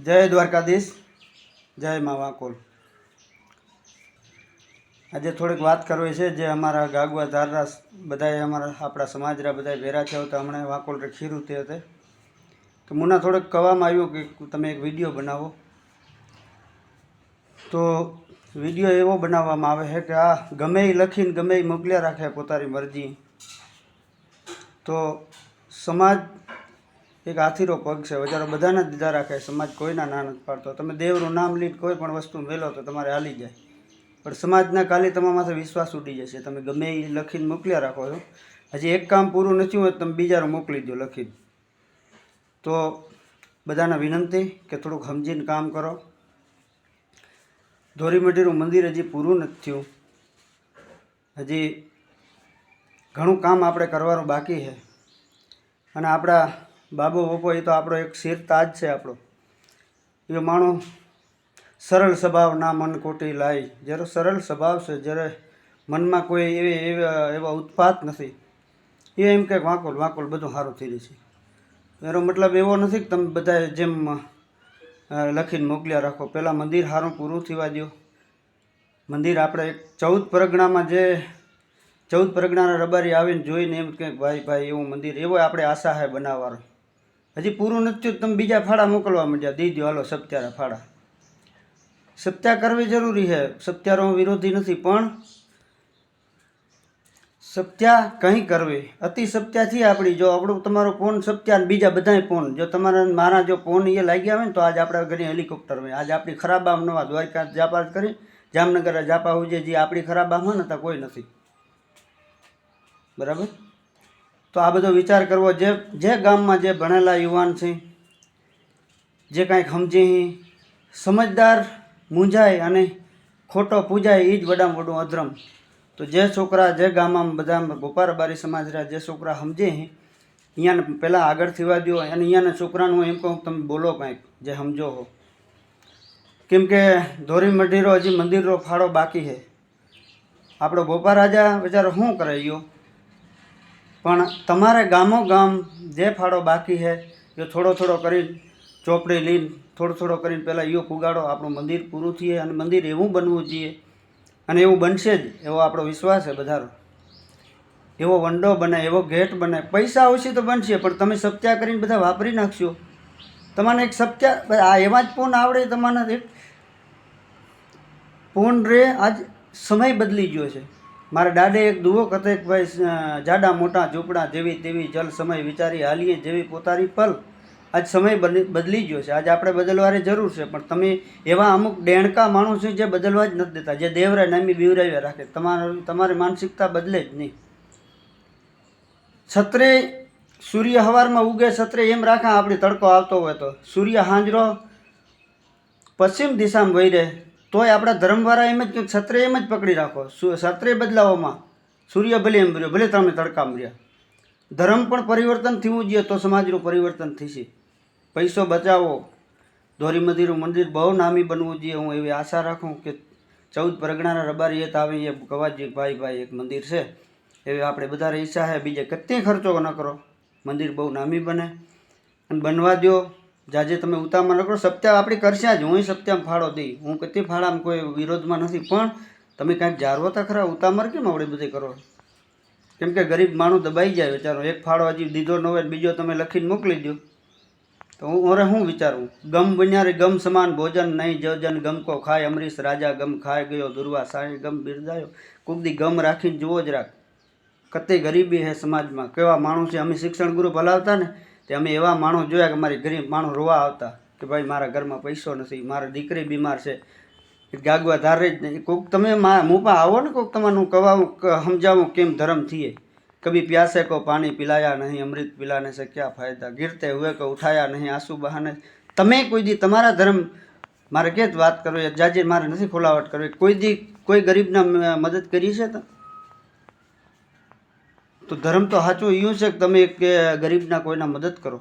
જય દ્વારકાધીશ, જય મા વાકોલ। આજે થોડીક વાત કરવી છે જે અમારા ગાગવા ધારા બધાએ આપણા સમાજના બધા ભેરા છે તો હમણાં વાકોલ રે ખીરું તે હતે તો મને થોડુંક કહેવામાં આવ્યું કે તમે એક વિડીયો બનાવો। તો વિડીયો એવો બનાવવામાં આવે છે કે આ ગમે એ લખીને ગમે એ મોકલ્યા રાખે પોતાની મરજી। તો સમાજ એક હાથીરો પગ છે, બચારો બધાને દીધા રાખે, સમાજ કોઈના ના નથી પાડતો। તમે દેવનું નામ લઈને કોઈ પણ વસ્તુ મેલો તો તમારે હાલી જાય, પણ સમાજના કાલે તમારા માથે વિશ્વાસ ઉડી જશે। તમે ગમે એ લખીને મોકલ્યા રાખો છો, હજી એક કામ પૂરું નથી હોય તમે બીજાનું મોકલી દો લખીને। તો બધાને વિનંતી કે થોડુંક સમજીને કામ કરો। ધોરીમઢીનું મંદિર હજી પૂરું નથી થયું, હજી ઘણું કામ આપણે કરવાનું બાકી છે। અને આપણા બાબો બાપો એ તો આપણો એક શિર તાજ છે આપણો। એ માણસ સરળ સ્વભાવ ના મન કોટી લાય, જેનો સરળ સ્વભાવ છે, જ્યારે મનમાં કોઈ એવા ઉત્પાત નથી। એ એમ કે વાંકોલ વાંકોલ બધું સારું થઈ જશે। એનો મતલબ એવો નથી કે તમે બધા જેમ લખીને મોકલ્યા રાખો। પહેલાં મંદિર સારું પૂરું થવા દો। મંદિર આપણે 14 પરગણામાં જે 14 પરગણાના રબારી આવીને જોઈને એમ કે ભાઈ એવું મંદિર એવો આપણે આશા છે બનાવવાનો। હજી પૂરું નથી થયું, તમે બીજા ફાળા મોકલવા માંડ્યા, દીધો હાલો સપ્ત્યારા ફાળા। સપ્ત્યા કરવી જરૂરી છે, સપ્ત્યારો વિરોધી નથી, પણ સપ્ત્યા કંઈ કરવી અતિ સપ્ત્યાથી આપણી જો આપણું તમારો ફોન સપ્ત્યા ને બીજા બધાય ફોન જો તમારા મારા જો ફોન એ લાગી આવે ને તો આજે આપણે ઘણી હેલિકોપ્ટર હોય। આજે આપણી ખરાબ આમ નવા દ્વારકા જાપા કરી જામનગર જાપા હોય જે આપણી ખરાબ આમ હોય ને તો કોઈ નથી, બરાબર। તો આ બધો વિચાર કરવો। જે ગામમાં જે ભણેલા યુવાન છે, જે કાંઈક સમજે સમજદાર મૂંઝાય અને ખોટો પૂજાય એ જ વડામાં વડું અધર્મ। તો જે છોકરા જે ગામમાં બધા ગોપાર બારી સમાજ રહ્યા જે છોકરા સમજે અહીંયાને પહેલાં આગળ થવા દો, અને અહીંયાના છોકરાનું એમ કહું તમે બોલો કાંઈક જે સમજો હો। કેમ કે ધોરીમઢીરો હજી મંદિરનો ફાળો બાકી છે। આપણો ગોપા રાજા બિચારો શું કરે ગયો, પણ તમારે ગામો ગામ જે ફાળો બાકી છે એ થોડો થોડો કરીને ચોપડી લઈને થોડો કરીને પહેલાં યો પુગાડો। આપણું મંદિર પૂરું થઈએ અને મંદિર એવું બનવું જોઈએ, અને એવું બનશે જ એવો આપણો વિશ્વાસ છે બધાનો। એવો વંડો બને, એવો ગેટ બને, પૈસા ઓછી તો બનશે, પણ તમે સપ્ત્યા કરીને બધા વાપરી નાખશો। તમને એક સપ્ત્યા આ એવા જ ફોન આવડે, તમને એક ફોન રે આજ સમય બદલી ગયો છે। મારા દાડે એક દુવો કહેતો કે ભાઈ જાડા મોટા ઝૂંપડા જેવી તેવી જલ સમય વિચારી હાલીએ જેવી પોતારી પલ। આજ સમય બદલી ગયો છે, આજે આપણે બદલવાની જરૂર છે, પણ તમે એવા અમુક ડેણકા માણસ છે જે બદલવા જ નથી દેતા, જે દેવરાય નામી બીવરાવ્યા રાખે। તમારી માનસિકતા બદલે જ નહીં। છત્રે સૂર્ય સવારમાં ઉગે, છત્રે એમ રાખા આપણી તડકો આવતો હોય તો સૂર્ય હાંજરો પશ્ચિમ દિશામાં વહી રહે તોય આપણા ધર્મવાળા એમ જ કે છત્રે એમ જ પકડી રાખો। છત્રે બદલાવોમાં સૂર્ય ભલે એમ રહ્યો, ભલે તમે તડકામાં રહ્યા। ધર્મ પણ પરિવર્તન થવું જોઈએ તો સમાજનું પરિવર્તન થશે। પૈસો બચાવો, ધોરીમઢીનું મંદિર બહુ નામી બનવું જોઈએ। હું એવી આશા રાખું કે 14 પરગણાના રબારી એ આવી એ કવાજી ભાઈ એક મંદિર છે એવી આપણે બધા ઈચ્છા છે। બીજે કેટલી ખર્ચો ન કરો, મંદિર બહુ નામી બને અને બનવા દો। જાજે તમે ઉતામાં ન કરો, સપ્ત્યા આપણી કરશે જ, હું સપ્ત્યામાં ફાળો દઈ, હું કેટલી ફાળામાં કોઈ વિરોધમાં નથી, પણ તમે કાંઈક જાળવો તો ખરા। ઉતામર કેમ આવડે બધી કરો? કેમ કે ગરીબ માણસ દબાઈ જાય બચારો, એક ફાળો હજી દીધો ન હોય બીજો તમે લખીને મોકલી દો તો હું શું વિચારું? ગમ બન્યારે ગમ સમાન ભોજન નહીં જોજન ગમ કો ખાય, અમરીશ રાજા ગમ ખાય ગયો, દુર્વા સાંઈ ગમ બિરદાયો। કોક દી ગમ રાખીને જુઓ જ રાખ, કતી ગરીબી છે સમાજમાં, કેવા માણસ છે। અમે શિક્ષણ ગુરુ ભલાવતા ને તે અમે એવા માણસ જોયા કે મારી ગરીબ માણસ રોવા આવતા કે ભાઈ મારા ઘરમાં પૈસો નથી, મારી દીકરી બીમાર છે, ગાગવા ધારે જ નહીં। કોઈક તમે મુપા આવો ને, કોઈક તમારું કહેવાનું સમજાવું કેમ ધર્મ થઈએ। કભી પ્યાસે को पानी पिलाया नहीं, अमृत पिलाने से क्या फायदा, गिरते हुए को उठाया नहीं, आंसू बहाने। તમે કોઈ દી તમારા ધર્મ મારે કે વાત કરવી જાજે, મારે નથી ખોલાવટ કરવી, કોઈ દી કોઈ ગરીબના મદદ કરી છે તો ધર્મ તો સાચું એવું છે કે તમે એક ગરીબના કોઈના મદદ કરો।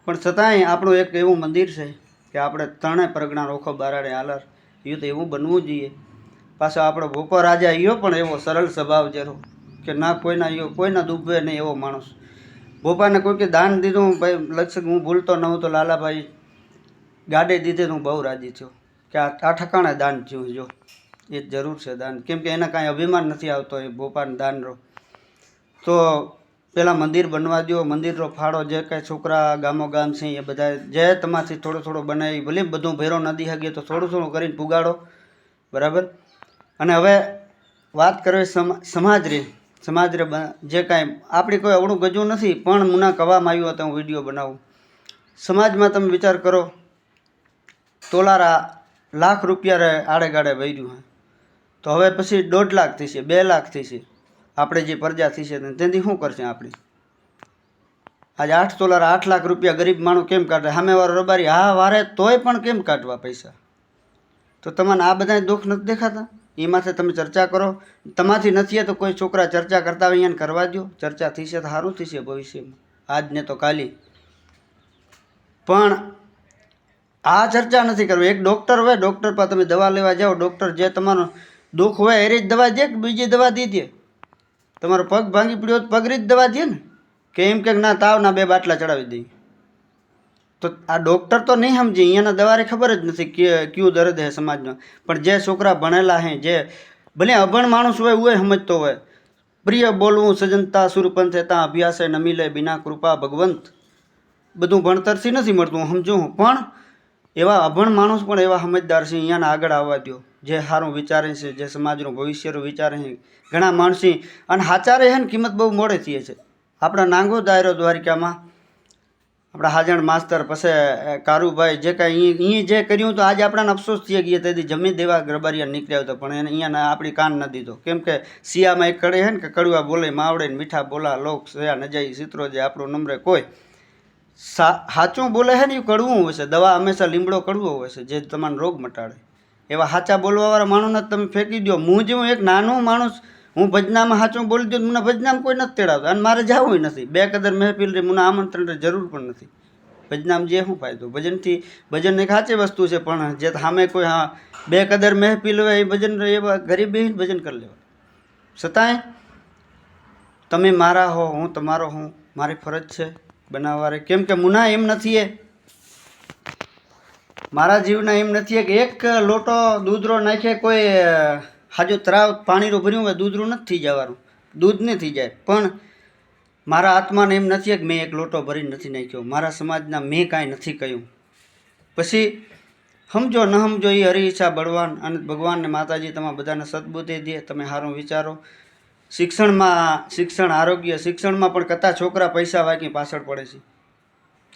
પણ છતાંય આપણું એક એવું મંદિર છે કે આપણે ત્રણેય પરગણા રોખો બારાડે આલર એ તો એવું બનવું જોઈએ। પાછો આપણો ગોપો રાજા એવો પણ એવો સરળ સ્વભાવ જેરો કે ના કોઈના દુભવે નહીં એવો માણસ। ભોપાને કોઈ કે દાન દીધું ભાઈ લક્ષ હું ભૂલતો ન હું તો લાલાભાઈ ગાડી દીધી તો હું બહુ રાજી થયો કે આ ઠકાણે દાન થયું. જો એ જરૂર છે દાન, કેમ કે એના કાંઈ અભિમાન નથી આવતો એ બોપાને દાનનો. તો પહેલાં મંદિર બનવા દો, મંદિરનો ફાળો જે કાંઈ છોકરા ગામો ગામ છે એ બધા જે તમારથી થોડો થોડો બનાવી, ભલે બધું ભેરો નદી હગે તો થોડું થોડું કરીને પુગાડો, બરાબર. અને હવે વાત કરવી સમાજ રે જે કાંઈ આપણી કોઈ અવળું ગજવું નથી, પણ મુના કવામાં આવ્યું હતો હું વિડીયો બનાવું. સમાજમાં તમે વિચાર કરો, તોલારા લાખ રૂપિયા રે આડે ગાડે વહ્યું હે, તો હવે પછી 1.5 લાખ થશે, 2 લાખ થશે, આપણે જે પ્રજા થશે તેથી શું કરશે આપણે? આજે 8 તોલારા 8 લાખ રૂપિયા ગરીબ માણસ કેમ કાઢે? સામેવાળો રબારી હા વારે તોય પણ કેમ કાઢવા પૈસા? તો તમને આ બધા દુઃખ નથી દેખાતા? એમાંથી તમે ચર્ચા કરો. તમાથી નથી તો કોઈ છોકરા ચર્ચા કરતા હોય એને કરવા દો, ચર્ચા થશે તો સારું થશે ભવિષ્યમાં, આજ ને તો કાલી. પણ આ ચર્ચા નથી કરવી. એક ડૉક્ટર હોય, ડૉક્ટર પર તમે દવા લેવા જાઓ, ડૉક્ટર જે તમારો દુઃખ હોય એરી જ દવા દે કે બીજી દવા દે દે? તમારો પગ ભાંગી પડ્યો તો પગરી જ દવા દે ને? કે એમ કે ના તાવના 2 બાટલા ચડાવી દઈએ? તો આ ડૉક્ટર તો નહીં સમજે, અહીંયાના દવાને ખબર જ નથી કે કયું દર્દ હે સમાજમાં. પણ જે છોકરા ભણેલા હે, જે ભલે અભણ માણસ હોય એ સમજતો હોય, પ્રિય બોલવું સજનતા સુરપંથ તા અભ્યાસે ન મિલે બિના કૃપા ભગવંત. બધું ભણતરથી નથી મળતું, હું સમજુ હું, પણ એવા અભણ માણસ પણ એવા સમજદાર છે, અહીંયાના આગળ આવવા દો, જે સારું વિચારે છે, જે સમાજનું ભવિષ્યનું વિચારે છે. ઘણા માણસી અને સાચા રહે ને કિંમત બહુ મોડે થઈએ છે. આપણા નાંગો દાયરો દ્વારિકામાં આપણા હાજણ માસ્તર પછી કારુભાઈ જે કાંઈ અહીં જે કર્યું તો આજે આપણને અફસોસ થઈ ગયા. તેથી જમી દેવા ગરબારિયા નીકળ્યા હતો, પણ એને અહીંયા આપણી કાન ન દીધો. કેમ કે શિયામાં એક કડે છે ને કે કડવા બોલે માવડે ને મીઠા બોલા લોક સયા ન જાય ચિત્રો જે આપણું નંબરે કોઈ સાચું બોલે છે ને એ કડવું હોય છે. દવા હંમેશા લીમડો કડવો હોય છે જે તમારો રોગ મટાડે. એવા સાચા બોલવાવાળા માણસને તમે ફેંકી દો. હું જેવું એક નાનું માણસ, હું ભજનામાં સાચું બોલી દઉં, મને ભજનામાં કોઈ નથી તેડાવતો અને મારે જવું નથી. 2 કદર મહેફિલ રે મને આમંત્રણ જરૂર પણ નથી. ભજનામાં જે શું ફાયદો? ભજનથી ભજન એક સાચી વસ્તુ છે, પણ જે સામે કોઈ 2 કદર મહેફિલ હોય એ ભજન એવા ગરીબ બેહીને ભજન કરી લેવા. છતાંય તમે મારા હો, હું તમારો હું, મારી ફરજ છે બનાવવારે. કેમ કે મુના એમ નથી, મારા જીવના એમ નથી કે એક લોટો દૂધરો નાખે કોઈ હાજો તરાવ પાણીનું ભર્યું હોય દૂધરું નથી થઈ જવાનું, દૂધ નહીં થઈ જાય. પણ મારા આત્માને એમ નથી કે મેં એક લોટો ભરીને નથી નાખ્યો, મારા સમાજના મેં કાંઈ નથી કહ્યું. પછી સમજો ન સમજો એ હરી ઈચ્છા બળવાન અને ભગવાનને માતાજી તમારા બધાને સદબુદ્ધિ દે. તમે સારું વિચારો. શિક્ષણ આરોગ્ય શિક્ષણમાં પણ કતા છોકરા પૈસા વાંકી પાછળ પડે છે.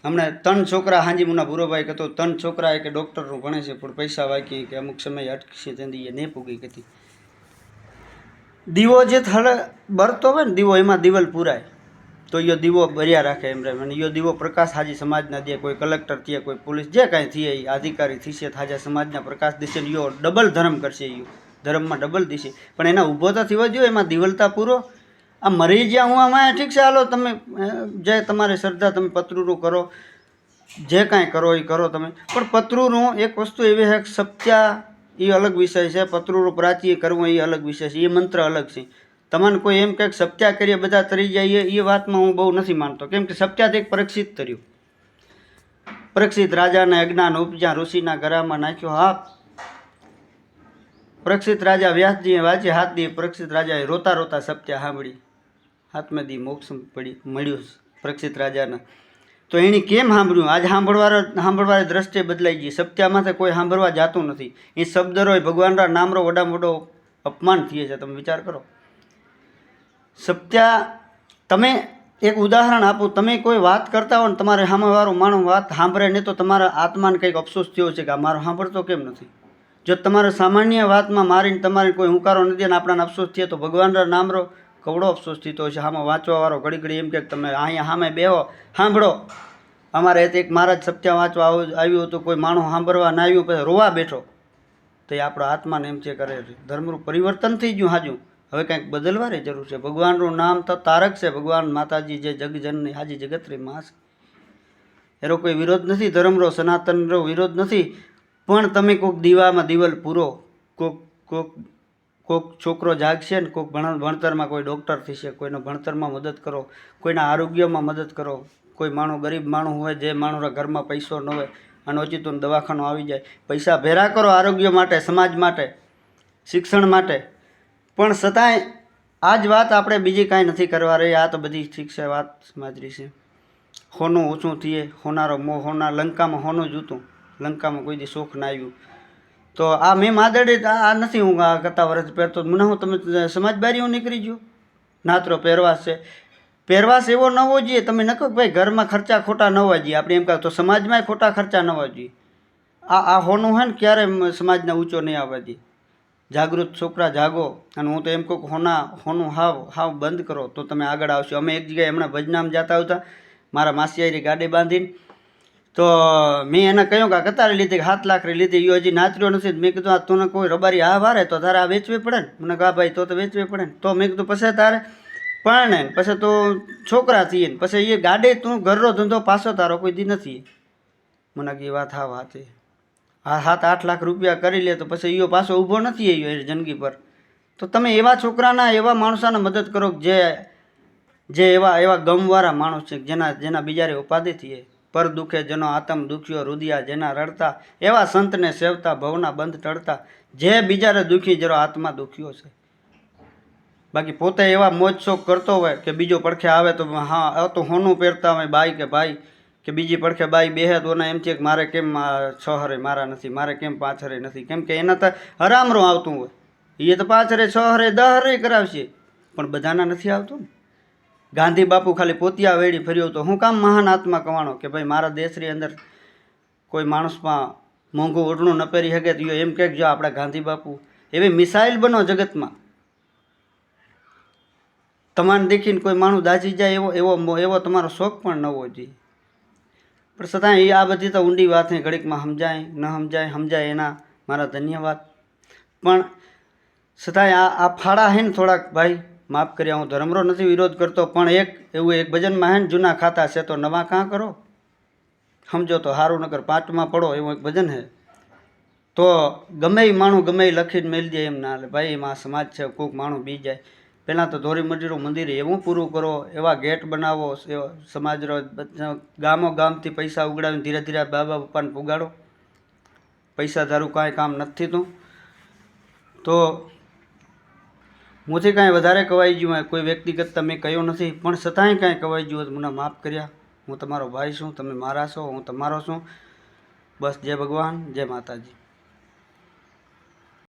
હમણાં 3 છોકરા હાંજી મુના ભૂરોભાઈ કહેતો 3 છોકરા કે ડૉક્ટરનું ભણે છે પણ પૈસા વાંકી કે અમુક સમય અટકશે તેથી એ નહીં પૂગી કહેતી. દીવો જે થળે બળતો હોય ને દીવો, એમાં દિવાલ પૂરાય તો એ દીવો બર્યા રાખે એમ રહે. અને એ દીવો પ્રકાશ હાજી સમાજના દે. કોઈ કલેક્ટર થઈએ, કોઈ પોલીસ જે કાંઈ થઈએ એ અધિકારી થશે હાજા સમાજના પ્રકાશ દિશે ને યો ડબલ ધર્મ કરશે. એ ધર્મમાં ડબલ દિશે. પણ એના ઊભો તો થવા જોઈએ, એમાં દિવલતા પૂરો. આ મરી ગયા હું આમાં ઠીક છે, હાલો તમે જે તમારી શ્રદ્ધા તમે પતરુરું કરો, જે કાંઈ કરો એ કરો તમે. પણ પતરુરું એક વસ્તુ એવી છે કે સત્યા એ અલગ વિષય છે, પતરુરું પ્રાચી કરવું એ અલગ વિષય છે, એ મંત્ર અલગ છે. તમને કોઈ એમ કંઈક સત્યા કરીએ બધા તરી જાય એ વાતમાં હું બહુ નથી માનતો. કેમ કે સત્યાત એક પરીક્ષિત કર્યું. પરીક્ષિત રાજાને અજ્ઞાન ઉપજા ઋષિના ગરામાં નાખ્યો હાથ. પરીક્ષિત રાજા વ્યાસજીએ વાંચી હાથ દી. પરીક્ષિત રાજાએ રોતા રોતા સત્યા સાંભળી, હાથમાં દી મોક્ષ મળ્યું પરીક્ષિત રાજાને. તો એણે કેમ સાંભળ્યું? આજ સાંભળવાની દ્રષ્ટિએ બદલાઈ ગઈ. સત્યામાંથી કોઈ સાંભળવા જતું નથી. એ શબ્દ રોય ભગવાનના નામનો વડામાં વડો અપમાન થઈએ છે. તમે વિચાર કરો. સત્યા તમે એક ઉદાહરણ આપું, તમે કોઈ વાત કરતા હો ને તમારે સામેવાળું માણસ વાત સાંભળે નહીં તો તમારા આત્માને કંઈક અફસોસ થયો છે કે આ મારો સાંભળતો કેમ નથી. જો તમારે સામાન્ય વાતમાં મારીને તમારે કોઈ હુંકારો નથી અને આપણને અફસોસ થયો તો ભગવાનના નામનો કવડો અફસોસ થતો હોય છે. આમાં વાંચવાવાળો ઘડી ઘડી એમ કે તમે અહીંયા સામે બેહો સાંભળો. અમારે એક મહારાજ સત્યા વાંચવા આવ્યું હતું, કોઈ માણસ સાંભળવા ના આવ્યું, પછી રોવા બેઠો. તો એ આપણો આત્માને એમ છે કરે ધર્મનું પરિવર્તન થઈ ગયું. હાજુ હવે કંઈક બદલવાની જરૂર છે. ભગવાનનું નામ તો તારક છે. ભગવાન માતાજી જે જગજનની હાજી જગતરી માં છે, એનો કોઈ વિરોધ નથી. ધર્મનો સનાતનનો વિરોધ નથી. પણ તમે કોઈક દીવામાં દિવાલ પૂરો, કોઈક છોકરો જાગશે ને કોઈક ભણતરમાં કોઈ ડૉક્ટર થશે, કોઈનો ભણતરમાં મદદ કરો, કોઈના આરોગ્યમાં મદદ કરો. કોઈ માણસ ગરીબ માણસ હોય, જે માણસના ઘરમાં પૈસો ન હોય અને ઓચિતું દવાખાનું આવી જાય. પૈસા ભેરા કરો આરોગ્ય માટે, સમાજ માટે, શિક્ષણ માટે, પણ છતાંય આ જ વાત આપણે બીજી કાંઈ નથી કરવા રહી. આ તો બધી ઠીક છે, વાત સમાજરી છે. હોનું ઊંચું થઈએ, હોનારો મોહ, હોના લંકામાં હોનું જ હતું, લંકામાં કોઈ દી સુખ ના આવ્યું. તો આ મેં માદડી આ નથી હું આ કરતા વર્ષ પહેરતો, મને હું તમે સમાજ બારી હું નીકળી ગયો. નાતરો પહેરવાશ છે, પહેરવાશ એવો ન હોવો જોઈએ. તમે ન કહો ભાઈ ઘરમાં ખર્ચા ખોટા ન હોવા જોઈએ, આપણે એમ કહો તો સમાજમાંય ખોટા ખર્ચા ન હોવા જોઈએ. આ હોનું છે ને ક્યારે સમાજને ઊંચો નહીં આવવા દે. જાગૃત છોકરા જાગો, અને હું તો એમ કહું કે હોનું હાવ બંધ કરો તો તમે આગળ આવશો. અમે એક જગ્યાએ હમણાં ભજનામ જતા આવતા, મારા માસિયારી ગાડી બાંધીને, તો મેં એને કહ્યું કે આ કતારી લીધી, 7 લાખ લીધી, એ હજી નાચર્યો નથી. મેં કીધું આ તું કોઈ રબારી આ વારે તો તારે આ વેચવી પડે ને. મને કહા ભાઈ તો વેચવી પડે ને. તો મેં કીધું પછી તારે પરણે ને પછી તું છોકરા થઈએ ને પછી એ ગાડી તું ઘરનો ધંધો પાછો તારો કોઈ દી નથી. મને કહી વાત હા વાત એ હા 7-8 લાખ રૂપિયા કરી લે તો પછી એ પાછો ઊભો નથી આવ્યો એ જિંદગી પર. તો તમે એવા છોકરાના, એવા માણસોને મદદ કરો જે એવા ગમવાળા માણસ છે, જેના બિચારે ઉપાધિ થઈએ. પર દુખે જેનો આતમ દુખ્યો, રુદિયા જેના રડતા, એવા સંતને સેવતા, ભવના બંધ ટળતા. જે બિચારે દુખી જેનો આત્મા દુખ્યો છે. બાકી પોતે એવા મોજ શોખ કરતો હોય કે બીજો પડખે આવે તો હા તો હોનું પહેરતા હોય બાઈ કે ભાઈ, કે બીજી પડખે બાઈ બેહે તો એમ છે કે મારે કેમ 6 હરે મારા નથી, મારે કેમ 5 હરે નથી. કેમ કે એના તો હરામરું આવતું હોય. એ તો 5 હરે 6 હરે 10 હરે કરાવશે, પણ બધાના નથી આવતું ને. ગાંધી બાપુ ખાલી પોતિયા વેડી ફર્યો તો હું કામ મહાન આત્મા કવાણો કે ભાઈ મારા દેશની અંદર કોઈ માણસમાં મોંઘું ઓઢણું ન પહેરી શકે તો એમ કહે જો આપણા ગાંધી બાપુ એવી મિસાઇલ બનો જગતમાં. તમારે દેખીને કોઈ માણસ દાઝી જાય એવો તમારો શોખ પણ ન હોવો જોઈએ. પણ છતાં એ આ બધી તો ઊંડી વાત છે, ઘડીકમાં સમજાય ન સમજાય એના મારા ધન્યવાદ. પણ છતાંય આ ફાળા છે ને થોડાક ભાઈ માફ કર્યા. હું ધર્મરો નથી વિરોધ કરતો, પણ એક ભજનમાં હે ને જૂના ખાતા છે તો નવા કાં કરો, સમજો તો સારું નગર 5માં પડો, એવું એક ભજન છે. તો ગમે એ માણું ગમે એ લખીને મેળ દે એમ ના હાલે ભાઈ. એમાં સમાજ છે, કોઈક માણું બી જાય. પહેલાં તો ધોરી મજીરું મંદિર એવું પૂરું કરો, એવા ગેટ બનાવો, સમાજનો ગામથી પૈસા ઉગડાવીને ધીરે ધીરે બાબા પપ્પાને પુગાડો. પૈસા ધારું કાંઈ કામ નથી થતું. તો મુથી કાંઈ વધારે કવાઈ ગયું હોય, કોઈ વ્યક્તિગત તમે કહ્યું નથી, પણ છતાંય કાંઈ કવાઈ ગયું હોય મને માફ કર્યા. હું તમારો ભાઈ છું, તમે મારા છો, હું તમારો છું. બસ જય ભગવાન, જય માતાજી.